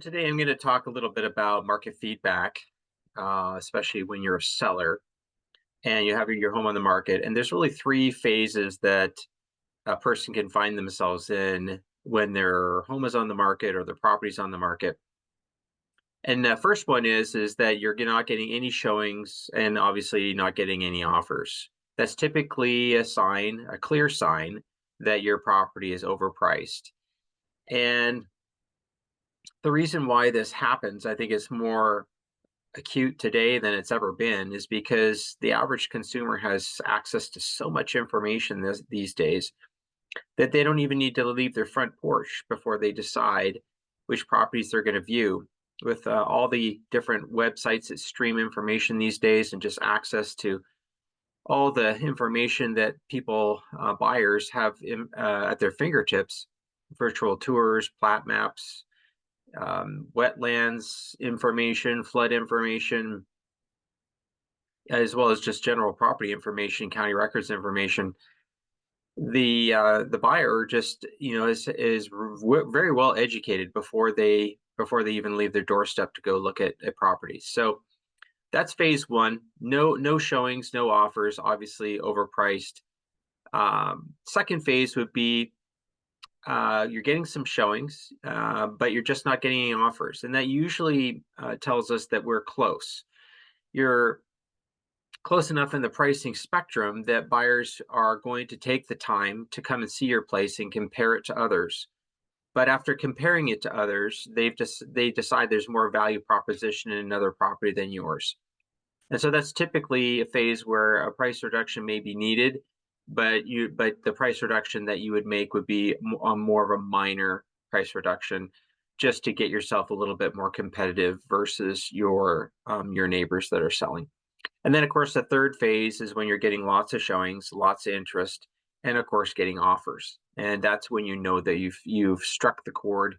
Today I'm going to talk a little bit about market feedback, especially when you're a seller and you have your home on the market. And there's really three phases that a person can find themselves in when their home is on the market or their property's on the market. And the first one is that you're not getting any showings and obviously not getting any offers. That's typically a sign, a clear sign that your property is overpriced. And the reason why this happens, I think, is more acute today than it's ever been, is because the average consumer has access to so much information these days that they don't even need to leave their front porch before they decide which properties they're going to view. With all the different websites that stream information these days and just access to all the information that buyers have at their fingertips, virtual tours, plat maps, wetlands information, flood information, as well as just general property information, county records information. The buyer just is very well educated before they even leave their doorstep to go look at properties. So that's phase one. No showings, no offers, obviously overpriced. Second phase would be you're getting some showings, but you're just not getting any offers. And that usually tells us that we're close. You're close enough in the pricing spectrum that buyers are going to take the time to come and see your place and compare it to others. But after comparing it to others, they decide there's more value proposition in another property than yours. And so that's typically a phase where a price reduction may be needed, but the price reduction that you would make would be more of a minor price reduction, just to get yourself a little bit more competitive versus your neighbors that are selling. And then, of course, the third phase is when you're getting lots of showings, lots of interest, and of course, getting offers. And that's when you know that you've struck the chord.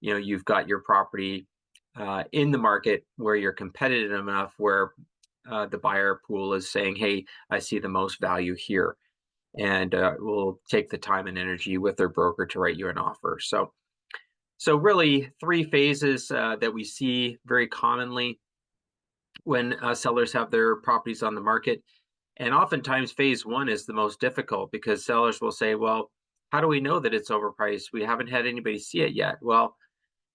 You've got your property in the market where you're competitive enough, where the buyer pool is saying, "Hey, I see the most value here," and will take the time and energy with their broker to write you an offer. So really, three phases that we see very commonly when sellers have their properties on the market. And oftentimes phase one is the most difficult because sellers will say, well, how do we know that it's overpriced? We haven't had anybody see it yet. Well,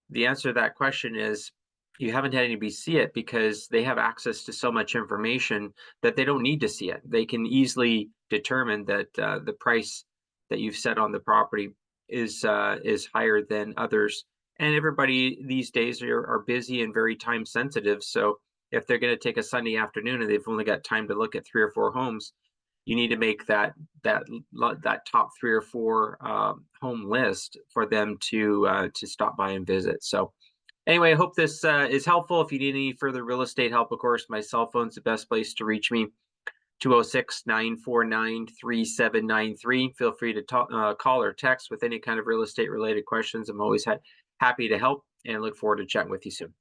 the answer to that question is you haven't had anybody see it because they have access to so much information that they don't need to see it. They can easily determine that the price that you've set on the property is higher than others. And everybody these days are busy and very time sensitive. So if they're going to take a Sunday afternoon and they've only got time to look at 3 or 4 homes, you need to make that top 3 or 4 home list for them to stop by and visit. So anyway, I hope this is helpful. If you need any further real estate help, of course, my cell phone's the best place to reach me. 206-949-3793. Feel free to call or text with any kind of real estate related questions. I'm always happy to help and look forward to chatting with you soon.